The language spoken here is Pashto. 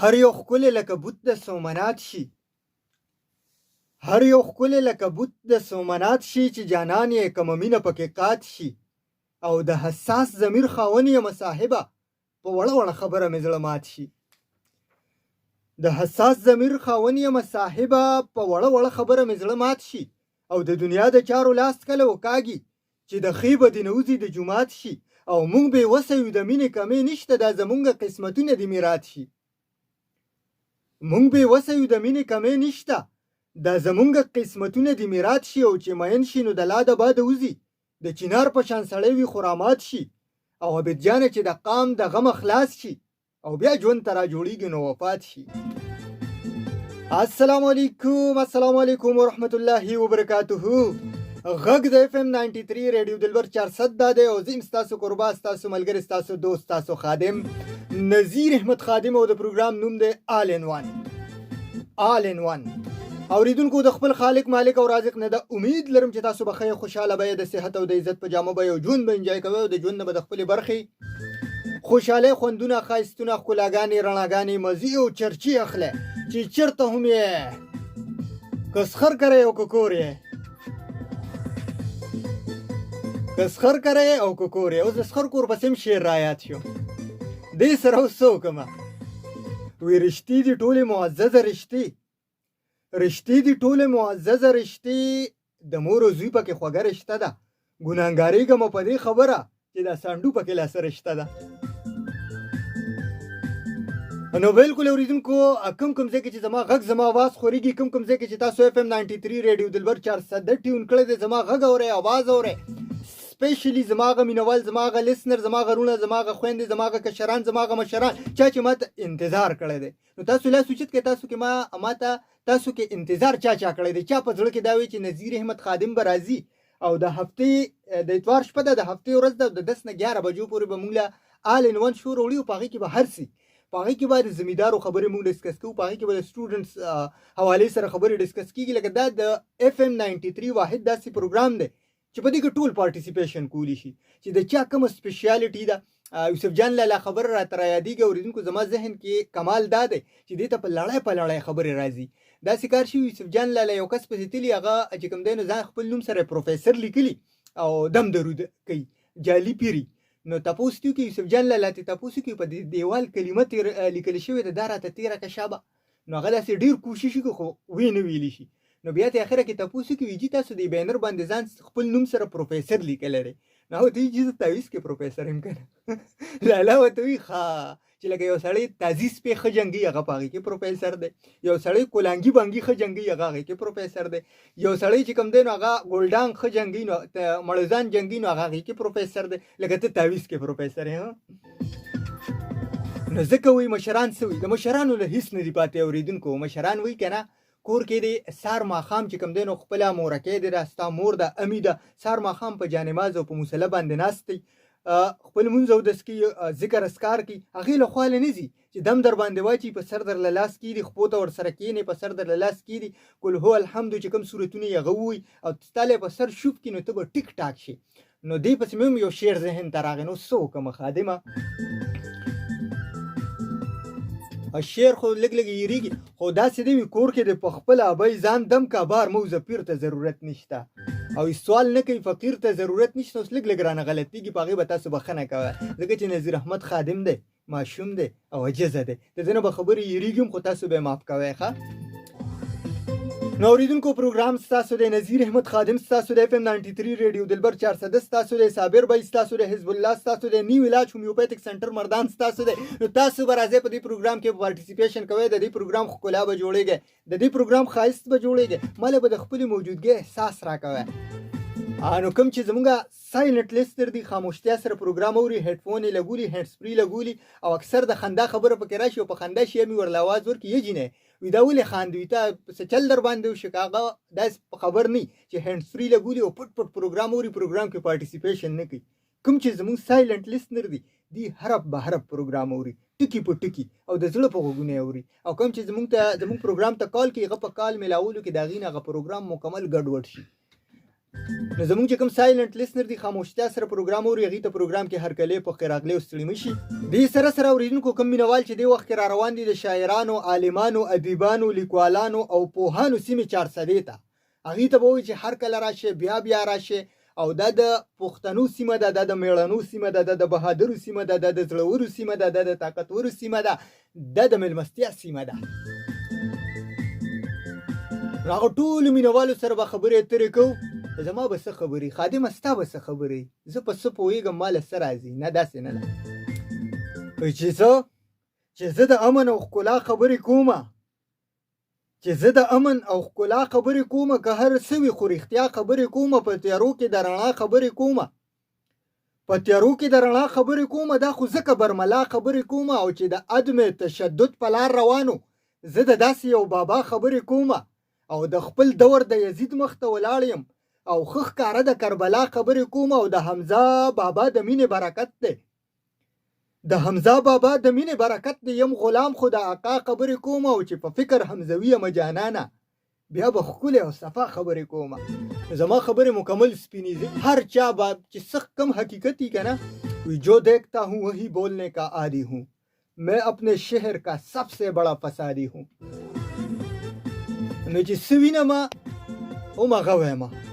هر یو ښکلی لکه بوت د سومنات شي، هر یو ښکلی لکه بوت د سومنات شي، چې جانان یې کمه مینه پکې قات شي. او د حساس ضمیر خاوند یم صاحبه، په وړه وړه خبره مې زړه مات شي. د حساس ضمیر خاوند یم صاحبه، په وړه وړه خبره مې زړه مات شي. او د دنیا د چارو لاس کله وکاږي، چې د ښې بدې نه وځي د جومات شي. او موږ بې وسه یو د مینې کمې نشته، دا زمونږ قسمتونه دې میرات شي. موږ بې وسه یو د مینې کمې نشته، دا زمونږ قسمتونه دې میرات شي. او چې مین شي نو د لا د باده وځي، د چنار په شان سړی وي خرامات شي. او عبید جانه چې د قام د غم خلاص شي، او بیا ژوند ته را جوړیږي نو وفات شي. السلام علیکم ورحمت الله وبرکاته. غږ د FM 93 ریډیو دلبر 400 دا دی، او زه ستاسو قربا، ستاسو ملګری، ستاسو دوست، ستاسو خادم نذیر احمد خادم، او د پروګرام نوم دی آل ان وان. اوریدونکو د خپل خالق مالک او رازق نه د امید لرم چې تاسو به ښه خوشاله به د صحت او د عزت په جامه به یو ژوند به انجوای کوئ، او د ژوند نه به د خپلې برخې خوشحالۍ خوندونه ښایستونه ښکلاګانې رڼاګانې مزې او چرچې اخلی، چې چېرته هم یې که سخر کری او که کور یې، که سخر کری او که کور یې. اوس د سخر کور پسې هم شعر رایاد شو. دې سره اوس څه وکړمه؟ وی رشتې دي ټولې معززه رشتې دي ټولې معززه رشتې، د مور او زوی پکې خوږه رشته ده. ګناهګارېږم په دې خبره چې دا سانډو پکې لاسه رشته ده. نو بالکل اوریدونکو، کوم ځای کې چې زما غږ زما آواز خورېږي، کوم ځای کې چې تاسو FM 93 ریډیو دلبر 400 ټیون کړی دی، زما غږ اورئ، آواز اورئ، سپیشلی زما غ مینوال، زما غ لیسنر، زما غ رونه، زما غ خویندې، زما غ کشران، زما غ مشران، چا چې ماته انتظار کړی دی. نو تاسو لا سوچت کې تاسو کې ماته تاسو کې انتظار چا کړی دی؟ چا په زړه کې دا وی چې نذیر احمد خادم به راځي، او د هفتې د اتوار شپه ده، د هفتې ورځ ده، د 10 نه 11 بجو پورې به موږ له آل ان ون شو راوړي، او په هغې کې به هر څه، په هغې کې به د زمیندارو خبرې موږ ډسکس کوو، په هغې کې به د سټوډنټس حوالې سره خبرې ډسکس کېږي. لکه دا د FM 93 واحد داسې پروګرام دی چې په دې کې ټول پارټیسیپیشن کولی شي، چې د چا کومه سپیشیالټي ده. یوسف جان لالا خبره راته رایادېږي. اوریدونکو زما ذهن کې کمال دا دی چې دې ته په لړۍ خبرې راځي. داسې کار شي یوسف جان لالا یو کس پسې تلي، هغه چې کوم دی نو ځان خپل نوم سره پروفیسر لیکلي او دم درود کوي، جعلي پیري. نو تپوس تیو کې یوسف جان لالا ته تپوس کې په دیوال کلمه لیکل شوې ده، دا راته تیره که شابه. نو هغه داسې ډېر کوشش وکړو خو وی نه ویلی شي. نو بیا ته اخره کې تپوس کې ویجی تاسو د بینر باندې ځان خپل نوم سره پروفیسر لیکل لري. نو ته یې چې تعویض کې پروفیسر هم کنه لالا وته وی ښه چې لکه یو سړی تازي سپې ښه جنګي، هغه په هغې کې پروفیسر دی. یو سړی کولانګي بانګي ښه جنګي، هغه هغې کې پروفیسر دی. یو سړی چې کوم دی نو هغه ګولډانګ ښه جنګي، نو مړزان جنګي، نو هغه هغې کې پروفیسر دی. لکه ته تعویض کې پروفیسر یې. نو ځکه وایي مشران څه وایي؟ د مشرانو له هېڅ نه دي پاتې. اورېدونکو مشران وایي که نه، کور کې دی سار ماښام چې کوم دی نو خپله مورکۍ دی، ستا مور ده، امي ده، سار ماښام په جانماز او په مصله باندې ناست دی، خپل لمونځ اودس کوي، ذکر اذکار کوي. هغې له خوا نه ځي چې دم در باندې واچي، په سر در له لاس کېږدي، خپو ته ورسره کښېنې، په سر در له لاس کېږدي، قل هو الحمد چې کوم صورتونه یې هغه ووایي، او ستا له په سر شوب کړي، نو ته به ټیک ټاک شي. نو دې پسې مې هم یو شعر ذهن ته راغی. نو څه وکړمه خادمه؟ شعر خو لږ یېرېږي، خو داسې دی وي کور کې د په خپله ابۍ ځان دم کا، بار موزه پیر ته ضرورت نشته، او سوال نه کوي فقیر ته ضرورت نشته. اوس لږ رانه غلطېږي، په هغې به تاسو بښنه کوئ، ځکه چې نذیر احمد خادم دی، ماشوم دی او عجزه دی، د ده نه به خبرې یېرېږي، خو تاسو به یې معاف کوئ. ښه نو اوریدونکو، پروګرام ستاسو دی، نذیر احمد خادم ستاسو دی، FM 93 ریډیو دلبر 400 ستاسو دی، صابر بھائی ستاسو دی، حزب الله ستاسو دی، نیو علاج هومیوپیتھک سنټر مردان ستاسو دی. نو تاسو به راځئ په دې پروګرام کې پارټیسیپیشن کوئ، د دې پروګرام ښکلا به جوړېږي، د دې پروګرام ښایست به جوړېږي، ماله به د خپلې موجودګۍ احساس راکوئ. نو کوم چې زمونږ سایلنټ لیسنر دي، خاموشتیا سره پروګرام اوري، هیډفون یې لګولي، هینډ سپري لګولي، او اکثر د خندا خبره پکې راشي، او په خندا شي مې ورله آواز ورکړي، یې جینۍ وي دا ولې خاندوي، ته څه چل در باندې وشي، که هغه داسې خبر نه چې هینډ سپري لګولي او پټ پروګرام اوري، پروګرام کې پارټیسیپیشن نه کوي. کوم چې زمونږ سایلنټ لیسنر دي، دی حرف به حرف پروګرام اوري، ټکي په ټکي، او د زړه په غوږونه یې اوري. او کوم چې زمونږ پروګرام ته کال کوي، هغه په کال میلاولو کې د هغې نه هغه پروګرام مکمل ګډوډ شي. نو زمونږ چې کوم سایلنٹ لیسنر دي خاموشتیا سره پروګرام اوري هغې ته پروګرام کې هرکلی په خیر راغلی او ستړي مه شي. دې سره سره اورېدونکو کوم مینوال چې دې وخت کې را روان دي د شاعرانو، عالمانو، ادیبانو، لیکوالانو او پوهانو سیمې چارسدې ته، هغې ته به وایي چې هر کله راشئ، بیا بیا راشئ. او دا د پښتنو سیمه ده، دا د میړنو سیمه ده، دا د بهادرو سیمه ده، دا د زړورو سیمه ده، دا د طاقتورو سیمه ده، دا د میلمستیا سیمه ده. نو هغه ټولو مینوالو سره به خبرې اترې کوو. زما به څه خبرې خادمه، ستا به څه خبرې، زه په څه پوهېږم، ما له څه راځي. نه داسې نه ده چې زه د امن او ښکلا خبرې کومه، چې زه د امن او ښکلا خبرې کومه، که هر څه وي خو رښتیا خبرې کومه. په تیارو کې د رڼا خبرې کومه، په تیارو کې د رڼا خبرې کومه. دا خو ځکه برملا خبرې کومه، او چې د عدم تشدد په لار روانو، زه د داسې یو بابا خبرې کومه، او د خپل دور د یزید مخ ته ولاړ یم، او ښه ښکاره د کربلا خبرې کومه، او د حمزه بابا د مینې برکت دی، د حمزه بابا د مینې برکت دی. یم غلام خو د آقا خبرې کومه، او چې په فکر حمزوي یم جانانه، بیا به ښکلې او صفا خبرې کومه. زما خبرې مکمل سپینې دي. هر چا با چې څه کم حقیقت ہی کنا، جو دیکھتا ہوں وہی بولنے کا عادی ہوں، میں اپنے شہر کا سب سے بڑا فسادی ہوں. نو چې څه وینم هماغه وایم،